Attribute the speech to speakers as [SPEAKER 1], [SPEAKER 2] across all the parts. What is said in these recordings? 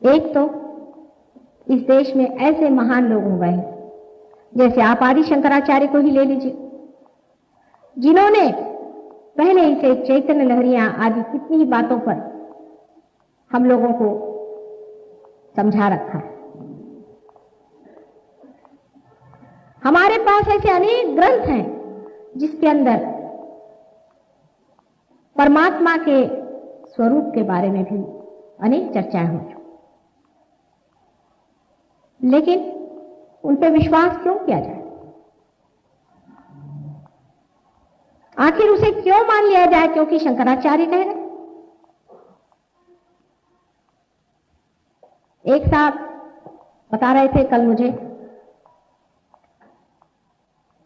[SPEAKER 1] एक तो इस देश में ऐसे महान लोग हो गए, जैसे आप आदि शंकराचार्य को ही ले लीजिए, जिन्होंने पहले ही से चैतन्य लहरियां आदि कितनी ही बातों पर हम लोगों को समझा रखा है। हमारे पास ऐसे अनेक ग्रंथ हैं जिसके अंदर परमात्मा के स्वरूप के बारे में भी अनेक चर्चाएं हो चुकी, लेकिन उन पर विश्वास क्यों किया जाए? आखिर उसे क्यों मान लिया जाए? क्योंकि शंकराचार्य कह रहे। एक साहब बता रहे थे कल मुझे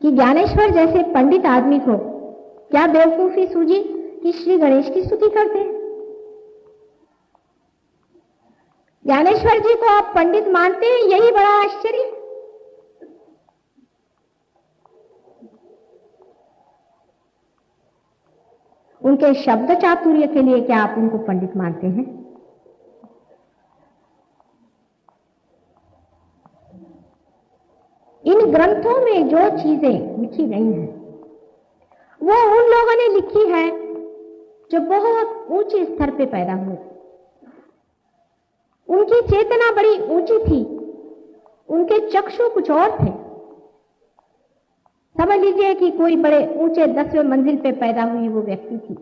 [SPEAKER 1] कि ज्ञानेश्वर जैसे पंडित आदमी को क्या बेवकूफी सूझी कि श्री गणेश की स्तुति करते हैं। ज्ञानेश्वर जी को आप पंडित मानते हैं, यही बड़ा आश्चर्य है। उनके शब्द चातुर्य के लिए क्या आप उनको पंडित मानते हैं? इन ग्रंथों में जो चीजें लिखी गई हैं वो उन लोगों ने लिखी है जो बहुत ऊंचे स्तर पे पैदा हुए। उनकी चेतना बड़ी ऊंची थी, उनके चक्षु कुछ और थे। समझ लीजिए कि कोई बड़े ऊंचे 10वें मंजिल पे पैदा हुई वो व्यक्ति थी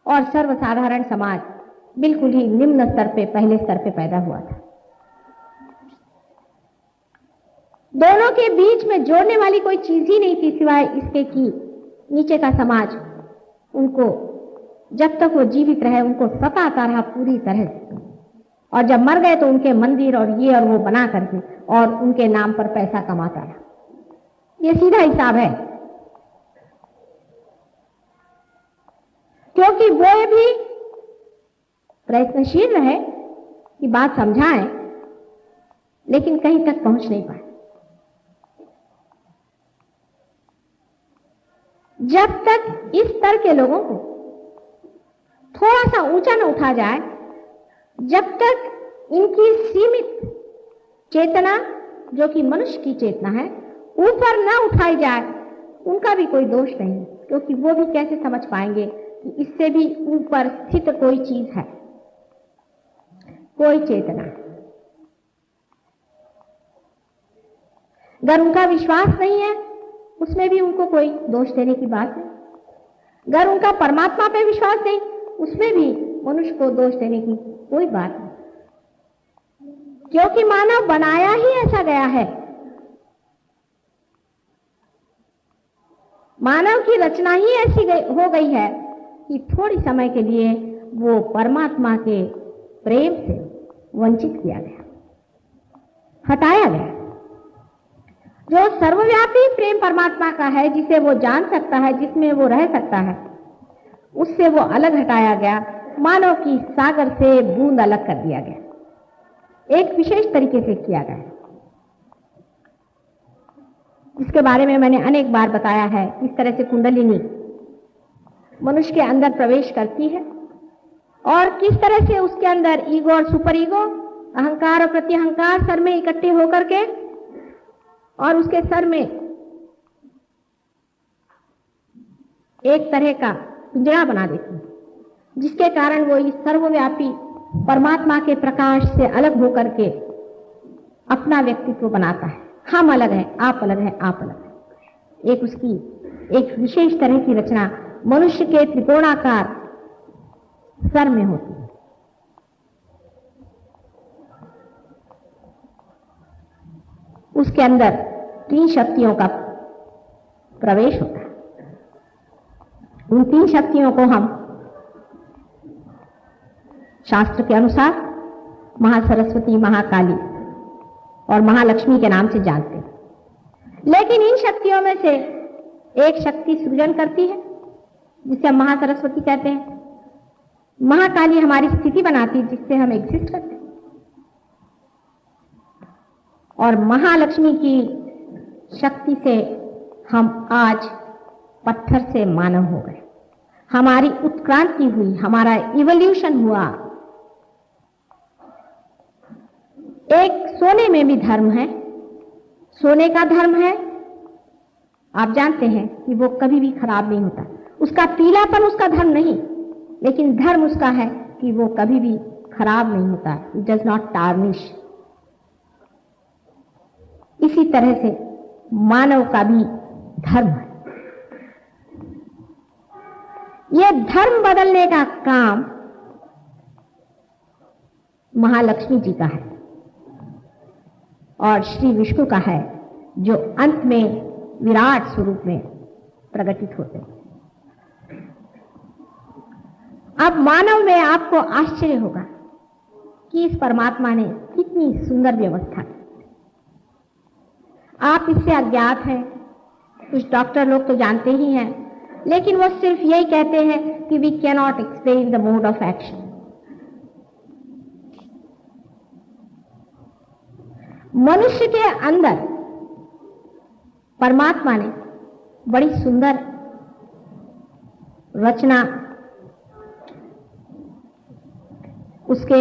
[SPEAKER 1] और सर्वसाधारण समाज बिल्कुल ही निम्न स्तर पे, पहले स्तर पे पैदा हुआ था। दोनों के बीच में जोड़ने वाली कोई चीज ही नहीं थी सिवाय इसके कि नीचे का समाज उनको जब तक वो जीवित रहे उनको सताता रहा पूरी तरह से, और जब मर गए तो उनके मंदिर और ये और वो बना करके और उनके नाम पर पैसा कमाता रहा। ये सीधा हिसाब है, क्योंकि वो भी प्रयत्नशील रहे कि बात समझाएं, लेकिन कहीं तक पहुंच नहीं पाए। जब तक इस स्तर के लोगों को थोड़ा सा ऊंचा न उठा जाए, जब तक इनकी सीमित चेतना जो कि मनुष्य की चेतना है ऊपर न उठाई जाए, उनका भी कोई दोष नहीं, क्योंकि वो भी कैसे समझ पाएंगे कि इससे भी ऊपर स्थित कोई चीज है, कोई चेतना। अगर उनका विश्वास नहीं है उसमें भी उनको कोई दोष देने की बात नहीं। अगर उनका परमात्मा पे विश्वास नहीं उसमें भी मनुष्य को दोष देने की कोई बात नहीं, क्योंकि मानव बनाया ही ऐसा गया है। मानव की रचना ही ऐसी हो गई है कि थोड़ी समय के लिए वो परमात्मा के प्रेम से वंचित किया गया, हटाया गया। जो सर्वव्यापी प्रेम परमात्मा का है, जिसे वो जान सकता है, जिसमें वो रह सकता है, उससे वो अलग हटाया गया। मानव की सागर से बूंद अलग कर दिया गया, एक विशेष तरीके से किया गया, जिसके बारे में मैंने अनेक बार बताया है। इस तरह से कुंडलिनी मनुष्य के अंदर प्रवेश करती है और किस तरह से उसके अंदर ईगो और सुपर ईगो, अहंकार और प्रत्यहंकार सर में इकट्ठे होकर के और उसके सर में एक तरह का पिंजरा बना देती है, जिसके कारण वो इस सर्वव्यापी परमात्मा के प्रकाश से अलग होकर के अपना व्यक्तित्व बनाता है। हम अलग हैं, आप अलग हैं, आप अलग हैं। एक उसकी एक विशेष तरह की रचना मनुष्य के त्रिकोणाकार सर में होती है। उसके अंदर 3 शक्तियों का प्रवेश होता है। उन 3 शक्तियों को हम शास्त्र के अनुसार महासरस्वती, महाकाली और महालक्ष्मी के नाम से जानते हैं। लेकिन इन शक्तियों में से एक शक्ति सृजन करती है, जिसे हम महासरस्वती कहते हैं। महाकाली हमारी स्थिति बनाती है, जिससे हम एग्जिस्ट करते हैं। और महालक्ष्मी की शक्ति से हम आज पत्थर से मानव हो गए, हमारी उत्क्रांति हुई, हमारा इवोल्यूशन हुआ। एक सोने में भी धर्म है, सोने का धर्म है। आप जानते हैं कि वो कभी भी खराब नहीं होता, उसका पीलापन उसका धर्म नहीं, लेकिन धर्म उसका है कि वो कभी भी खराब नहीं होता, इट डज नॉट टार्निश। इसी तरह से मानव का भी धर्म है। यह धर्म बदलने का काम महालक्ष्मी जी का है और श्री विष्णु का है, जो अंत में विराट स्वरूप में प्रकटित होते हैं। अब मानव में आपको आश्चर्य होगा कि इस परमात्मा ने कितनी सुंदर व्यवस्था की। आप इससे अज्ञात हैं, कुछ डॉक्टर लोग तो जानते ही हैं, लेकिन वो सिर्फ यही कहते हैं कि we can not explain the mode of action. मनुष्य के अंदर परमात्मा ने बड़ी सुंदर रचना, उसके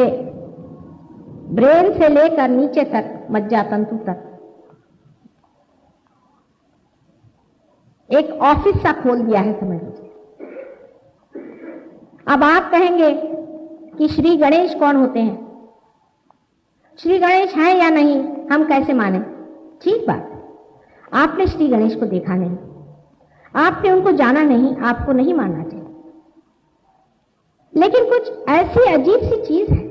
[SPEAKER 1] ब्रेन से लेकर नीचे तक मज्जा तंतु तक एक ऑफिस सा खोल दिया है, समझ लीजिए। अब आप कहेंगे कि श्री गणेश कौन होते हैं? श्री गणेश हैं या नहीं, हम कैसे माने? ठीक बात, आपने श्री गणेश को देखा नहीं, आपने उनको जाना नहीं, आपको नहीं मानना चाहिए। लेकिन कुछ ऐसी अजीब सी चीज है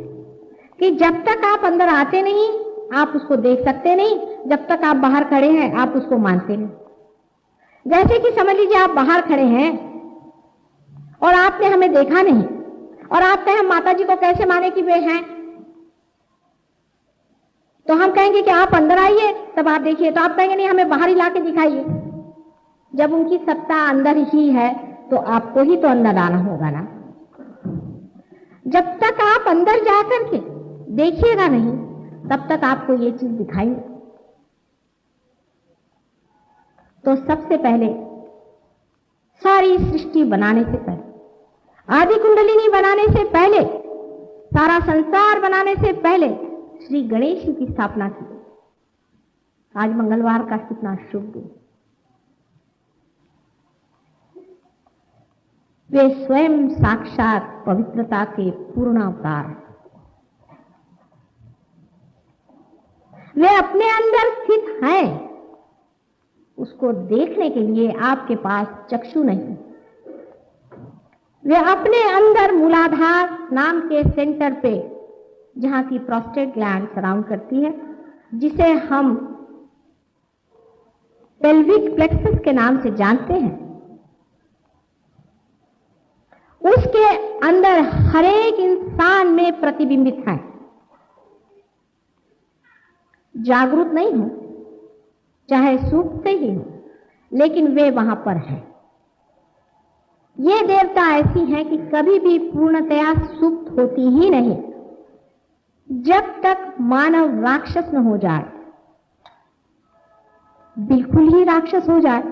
[SPEAKER 1] कि जब तक आप अंदर आते नहीं आप उसको देख सकते नहीं, जब तक आप बाहर खड़े हैं आप उसको मानते नहीं। जैसे कि समझ लीजिए आप बाहर खड़े हैं और आपने हमें देखा नहीं और आप कहें माता जी को कैसे माने कि वे हैं, तो हम कहेंगे कि आप अंदर आइए तब आप देखिए, तो आप कहेंगे नहीं हमें बाहर ही लाके दिखाइए। जब उनकी सत्ता अंदर ही है तो आपको ही तो अंदर आना होगा ना। जब तक आप अंदर जाकर के देखिएगा नहीं तब तक आपको ये चीज दिखाई नहीं। तो सबसे पहले सारी सृष्टि बनाने से पहले, आदि कुंडलिनी बनाने से पहले, सारा संसार बनाने से पहले श्री गणेश जी की स्थापना की। आज मंगलवार का कितना शुभ दिन। वे स्वयं साक्षात पवित्रता के पूर्ण अवतार हैं। वे अपने अंदर स्थित हैं, उसको देखने के लिए आपके पास चक्षु नहीं। वे अपने अंदर मूलाधार नाम के सेंटर पे, जहां की प्रोस्टेट ग्लैंड सराउंड करती है, जिसे हम पेल्विक प्लेक्सस के नाम से जानते हैं, उसके अंदर हर एक इंसान में प्रतिबिंबित है। जागरूक नहीं हो, चाहे सुप्त से ही हो, लेकिन वे वहां पर हैं। ये देवता ऐसी हैं कि कभी भी पूर्णतया सुप्त होती ही नहीं। जब तक मानव राक्षस न हो जाए, बिल्कुल ही राक्षस हो जाए,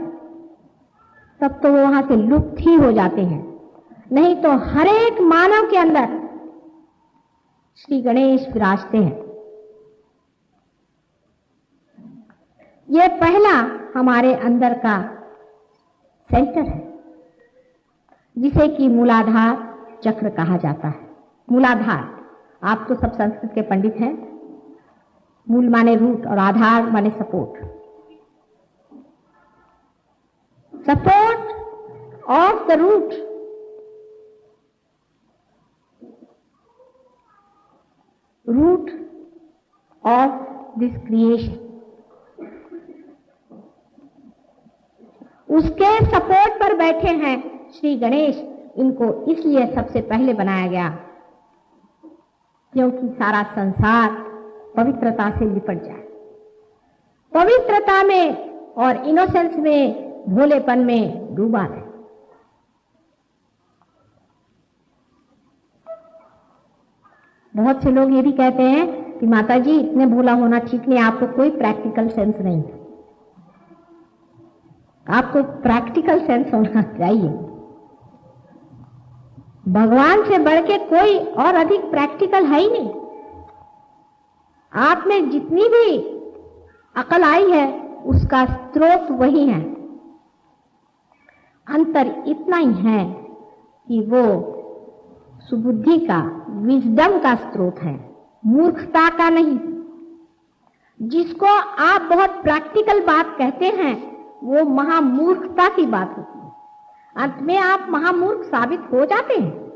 [SPEAKER 1] तब तो वो वहां से लुप्त ही हो जाते हैं। नहीं तो हर एक मानव के अंदर श्री गणेश विराजते हैं। यह पहला हमारे अंदर का सेंटर है, जिसे कि मूलाधार चक्र कहा जाता है। मूलाधार, आप तो सब संस्कृत के पंडित हैं। मूल माने रूट और आधार माने support. Support of the root, root of this creation. उसके सपोर्ट पर बैठे हैं श्री गणेश। इनको इसलिए सबसे पहले बनाया गया क्योंकि सारा संसार पवित्रता से लिपट जाए, पवित्रता में और इनोसेंस में, भोलेपन में डूबा है। बहुत से लोग ये भी कहते हैं कि माता जी इतने भोला होना ठीक नहीं, आपको कोई प्रैक्टिकल सेंस नहीं। आपको प्रैक्टिकल सेंस होना चाहिए। भगवान से बढ़ के कोई और अधिक प्रैक्टिकल है ही नहीं। आप में जितनी भी अकल आई है उसका स्रोत वही है। अंतर इतना ही है कि वो सुबुद्धि का, विजडम का स्रोत है, मूर्खता का नहीं। जिसको आप बहुत प्रैक्टिकल बात कहते हैं वो महामूर्खता की बात होती है। अंत में आप महामूर्ख साबित हो जाते हैं।